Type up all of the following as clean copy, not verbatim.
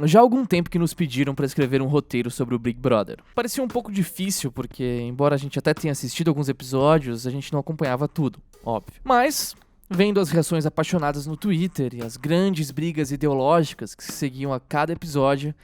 Já há algum tempo que nos pediram para escrever um roteiro sobre o Big Brother. Parecia um pouco difícil, porque, embora a gente até tenha assistido alguns episódios, a gente não acompanhava tudo, óbvio. Mas, vendo as reações apaixonadas no Twitter e as grandes brigas ideológicas que se seguiam a cada episódio,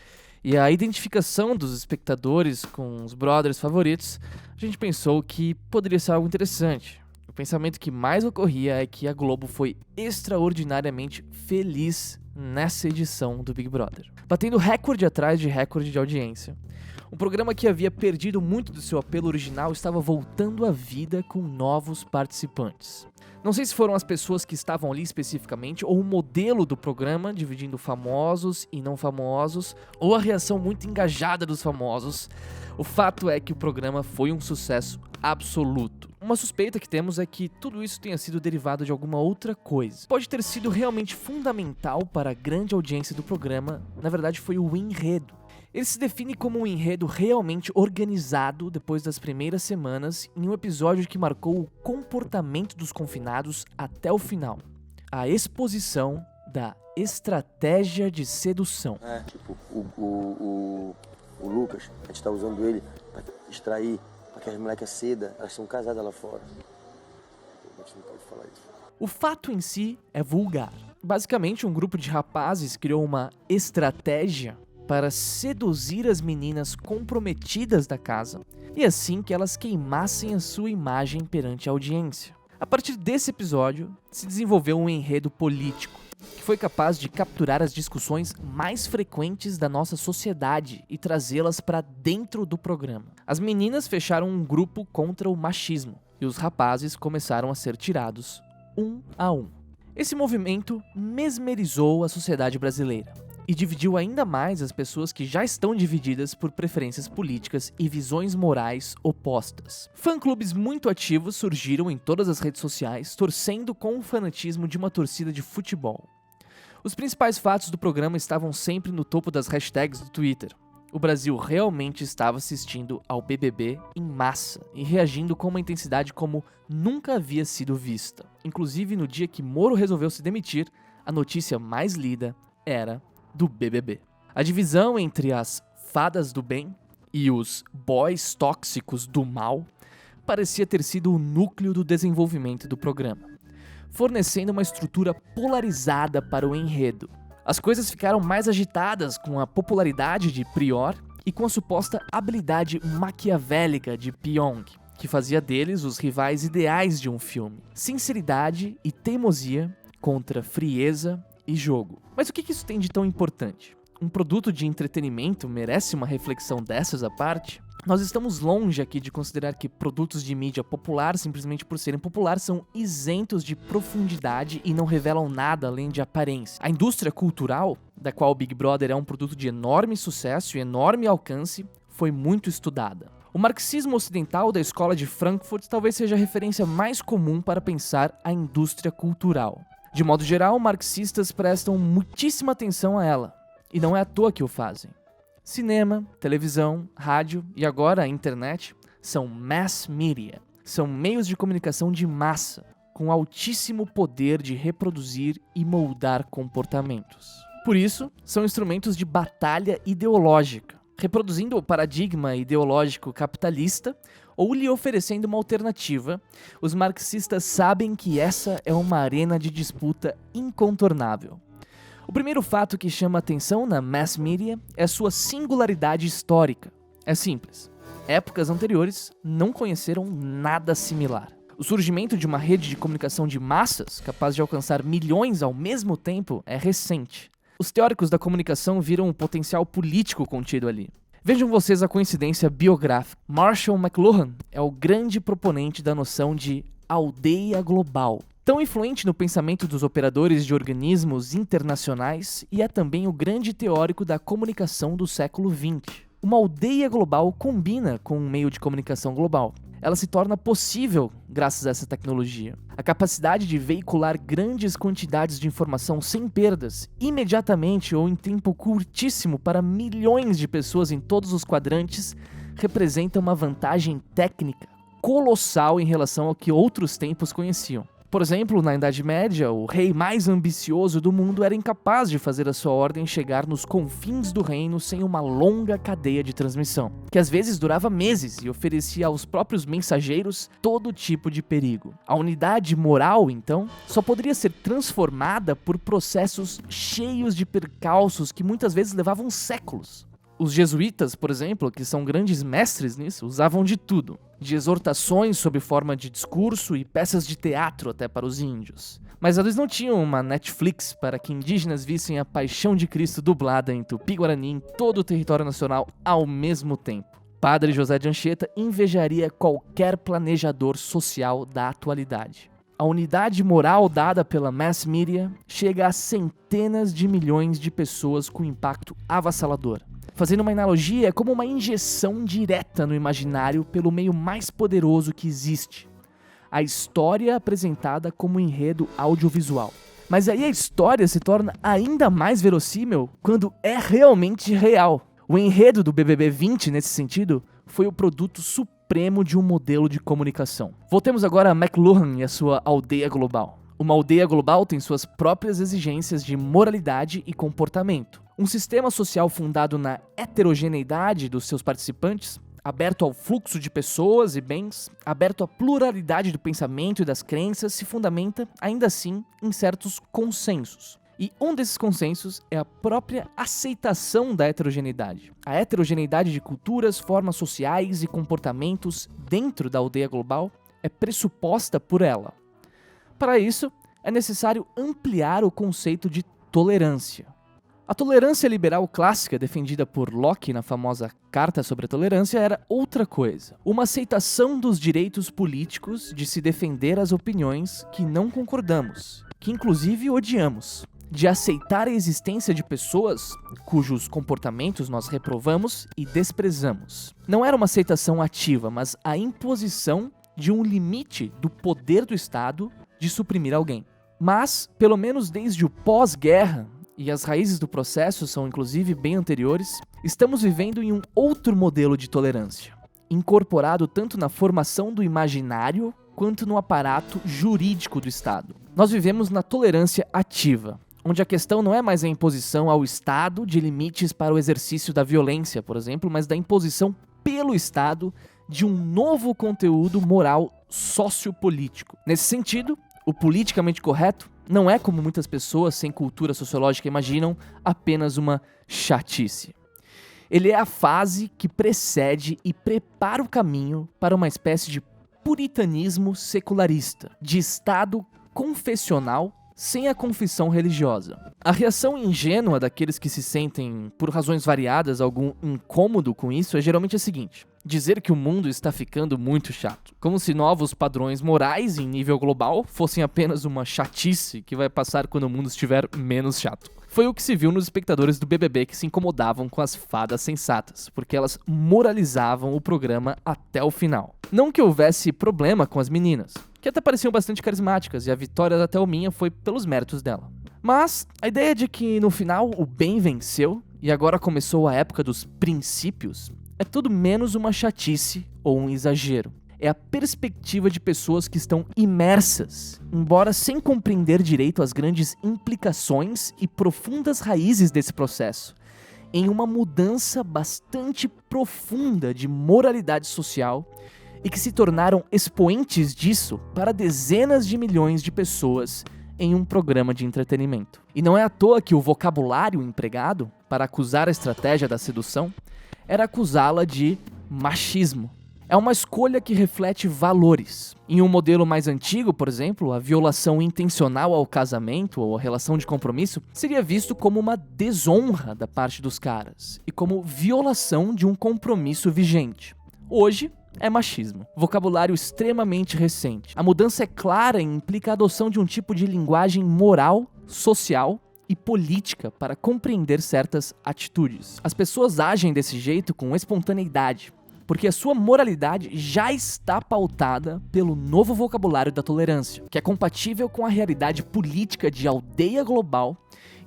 e a identificação dos espectadores com os brothers favoritos, a gente pensou que poderia ser algo interessante. O pensamento que mais ocorria é que a Globo foi extraordinariamente feliz nessa edição do Big Brother, batendo recorde atrás de recorde de audiência. Um programa que havia perdido muito do seu apelo original estava voltando à vida com novos participantes. Não sei se foram as pessoas que estavam ali especificamente, ou o modelo do programa, dividindo famosos e não famosos, ou a reação muito engajada dos famosos. O fato é que o programa foi um sucesso absoluto. Uma suspeita que temos é que tudo isso tenha sido derivado de alguma outra coisa. Pode ter sido realmente fundamental para a grande audiência do programa, na verdade foi o enredo. Ele se define como um enredo realmente organizado depois das primeiras semanas em um episódio que marcou o comportamento dos confinados até o final. A exposição da estratégia de sedução. O Lucas, a gente tá usando ele pra distrair, pra que as molecas ceda, elas são casadas lá fora. A gente não pode falar isso. O fato em si é vulgar. Basicamente, um grupo de rapazes criou uma estratégia para seduzir as meninas comprometidas da casa, e assim que elas queimassem a sua imagem perante a audiência. A partir desse episódio, se desenvolveu um enredo político, que foi capaz de capturar as discussões mais frequentes da nossa sociedade e trazê-las para dentro do programa. As meninas fecharam um grupo contra o machismo, e os rapazes começaram a ser tirados um a um. Esse movimento mesmerizou a sociedade brasileira e dividiu ainda mais as pessoas que já estão divididas por preferências políticas e visões morais opostas. Fã-clubes muito ativos surgiram em todas as redes sociais, torcendo com o fanatismo de uma torcida de futebol. Os principais fatos do programa estavam sempre no topo das hashtags do Twitter. O Brasil realmente estava assistindo ao BBB em massa e reagindo com uma intensidade como nunca havia sido vista. Inclusive, no dia que Moro resolveu se demitir, a notícia mais lida era do BBB. A divisão entre as fadas do bem e os boys tóxicos do mal parecia ter sido o núcleo do desenvolvimento do programa, fornecendo uma estrutura polarizada para o enredo. As coisas ficaram mais agitadas com a popularidade de Prior e com a suposta habilidade maquiavélica de Pyong, que fazia deles os rivais ideais de um filme. Sinceridade e teimosia contra frieza e jogo. Mas o que isso tem de tão importante? Um produto de entretenimento merece uma reflexão dessas à parte? Nós estamos longe aqui de considerar que produtos de mídia popular, simplesmente por serem popular, são isentos de profundidade e não revelam nada além de aparência. A indústria cultural, da qual o Big Brother é um produto de enorme sucesso e enorme alcance, foi muito estudada. O marxismo ocidental da escola de Frankfurt talvez seja a referência mais comum para pensar a indústria cultural. De modo geral, marxistas prestam muitíssima atenção a ela, e não é à toa que o fazem. Cinema, televisão, rádio e agora a internet são mass media. São meios de comunicação de massa, com altíssimo poder de reproduzir e moldar comportamentos. Por isso, são instrumentos de batalha ideológica, reproduzindo o paradigma ideológico capitalista ou lhe oferecendo uma alternativa. Os marxistas sabem que essa é uma arena de disputa incontornável. O primeiro fato que chama atenção na mass media é sua singularidade histórica. É simples. Épocas anteriores não conheceram nada similar. O surgimento de uma rede de comunicação de massas, capaz de alcançar milhões ao mesmo tempo, é recente. Os teóricos da comunicação viram o potencial político contido ali. Vejam vocês a coincidência biográfica. Marshall McLuhan é o grande proponente da noção de aldeia global, tão influente no pensamento dos operadores de organismos internacionais, e é também o grande teórico da comunicação do século XX. Uma aldeia global combina com um meio de comunicação global. Ela se torna possível graças a essa tecnologia. A capacidade de veicular grandes quantidades de informação sem perdas, imediatamente ou em tempo curtíssimo para milhões de pessoas em todos os quadrantes, representa uma vantagem técnica colossal em relação ao que outros tempos conheciam. Por exemplo, na Idade Média, o rei mais ambicioso do mundo era incapaz de fazer a sua ordem chegar nos confins do reino sem uma longa cadeia de transmissão, que às vezes durava meses e oferecia aos próprios mensageiros todo tipo de perigo. A unidade moral, então, só poderia ser transformada por processos cheios de percalços que muitas vezes levavam séculos. Os jesuítas, por exemplo, que são grandes mestres nisso, usavam de tudo. De exortações sob forma de discurso e peças de teatro até para os índios. Mas eles não tinham uma Netflix para que indígenas vissem a Paixão de Cristo dublada em Tupi-Guarani em todo o território nacional ao mesmo tempo. Padre José de Anchieta invejaria qualquer planejador social da atualidade. A unidade moral dada pela mass media chega a centenas de milhões de pessoas com impacto avassalador. Fazendo uma analogia, é como uma injeção direta no imaginário pelo meio mais poderoso que existe. A história apresentada como enredo audiovisual. Mas aí a história se torna ainda mais verossímil quando é realmente real. O enredo do BBB 20, nesse sentido, foi o produto supremo de um modelo de comunicação. Voltemos agora a McLuhan e a sua aldeia global. Uma aldeia global tem suas próprias exigências de moralidade e comportamento. Um sistema social fundado na heterogeneidade dos seus participantes, aberto ao fluxo de pessoas e bens, aberto à pluralidade do pensamento e das crenças, se fundamenta, ainda assim, em certos consensos. E um desses consensos é a própria aceitação da heterogeneidade. A heterogeneidade de culturas, formas sociais e comportamentos dentro da aldeia global é pressuposta por ela. Para isso, é necessário ampliar o conceito de tolerância. A tolerância liberal clássica, defendida por Locke na famosa Carta sobre a Tolerância, era outra coisa. Uma aceitação dos direitos políticos de se defender as opiniões que não concordamos, que inclusive odiamos. De aceitar a existência de pessoas cujos comportamentos nós reprovamos e desprezamos. Não era uma aceitação ativa, mas a imposição de um limite do poder do Estado de suprimir alguém. Mas, pelo menos desde o pós-guerra, e as raízes do processo são inclusive bem anteriores, estamos vivendo em um outro modelo de tolerância, incorporado tanto na formação do imaginário quanto no aparato jurídico do Estado. Nós vivemos na tolerância ativa, onde a questão não é mais a imposição ao Estado de limites para o exercício da violência, por exemplo, mas da imposição pelo Estado de um novo conteúdo moral sociopolítico. Nesse sentido, o politicamente correto não é, como muitas pessoas sem cultura sociológica imaginam, apenas uma chatice. Ele é a fase que precede e prepara o caminho para uma espécie de puritanismo secularista, de Estado confessional sem a confissão religiosa. A reação ingênua daqueles que se sentem, por razões variadas, algum incômodo com isso é geralmente a seguinte: dizer que o mundo está ficando muito chato. Como se novos padrões morais em nível global fossem apenas uma chatice que vai passar quando o mundo estiver menos chato. Foi o que se viu nos espectadores do BBB que se incomodavam com as fadas sensatas, porque elas moralizavam o programa até o final. Não que houvesse problema com as meninas, que até pareciam bastante carismáticas, e a vitória da Thelminha foi pelos méritos dela. Mas a ideia de que no final o bem venceu, e agora começou a época dos princípios, é tudo menos uma chatice ou um exagero. É a perspectiva de pessoas que estão imersas, embora sem compreender direito as grandes implicações e profundas raízes desse processo, em uma mudança bastante profunda de moralidade social e que se tornaram expoentes disso para dezenas de milhões de pessoas em um programa de entretenimento. E não é à toa que o vocabulário empregado para acusar a estratégia da sedução era acusá-la de machismo. É uma escolha que reflete valores. Em um modelo mais antigo, por exemplo, a violação intencional ao casamento ou à relação de compromisso seria visto como uma desonra da parte dos caras e como violação de um compromisso vigente. Hoje, é machismo. Vocabulário extremamente recente. A mudança é clara e implica a adoção de um tipo de linguagem moral, social e política para compreender certas atitudes. As pessoas agem desse jeito com espontaneidade, porque a sua moralidade já está pautada pelo novo vocabulário da tolerância, que é compatível com a realidade política de aldeia global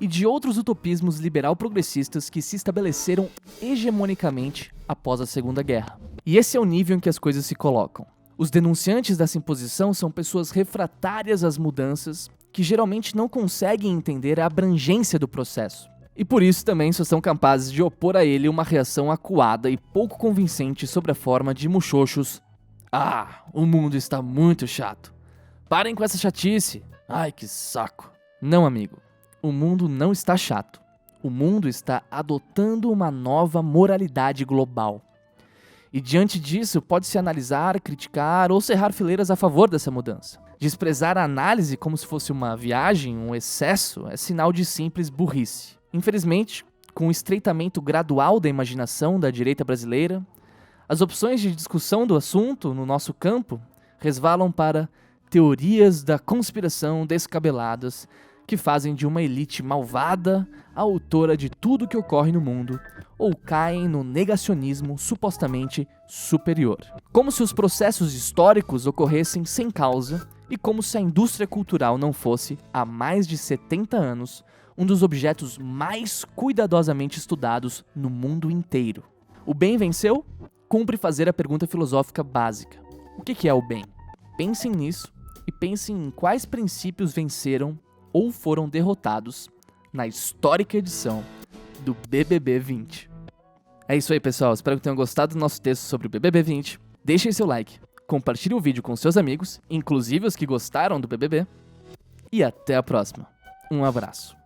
e de outros utopismos liberal-progressistas que se estabeleceram hegemonicamente após a Segunda Guerra. E esse é o nível em que as coisas se colocam. Os denunciantes dessa imposição são pessoas refratárias às mudanças que geralmente não conseguem entender a abrangência do processo. E por isso também só são capazes de opor a ele uma reação acuada e pouco convincente sob a forma de muxoxos. Ah, o mundo está muito chato. Parem com essa chatice. Ai, que saco. Não, amigo. O mundo não está chato. O mundo está adotando uma nova moralidade global. E diante disso, pode-se analisar, criticar ou cerrar fileiras a favor dessa mudança. Desprezar a análise como se fosse uma viagem, um excesso, é sinal de simples burrice. Infelizmente, com o estreitamento gradual da imaginação da direita brasileira, as opções de discussão do assunto no nosso campo resvalam para teorias da conspiração descabeladas que fazem de uma elite malvada a autora de tudo que ocorre no mundo, ou caem no negacionismo supostamente superior. Como se os processos históricos ocorressem sem causa e como se a indústria cultural não fosse, há mais de 70 anos, um dos objetos mais cuidadosamente estudados no mundo inteiro. O bem venceu? Cumpre fazer a pergunta filosófica básica. O que é o bem? Pensem nisso e pensem em quais princípios venceram ou foram derrotados na histórica edição do BBB 20. É isso aí, pessoal. Espero que tenham gostado do nosso texto sobre o BBB 20. Deixem seu like, compartilhem o vídeo com seus amigos, inclusive os que gostaram do BBB. E até a próxima. Um abraço.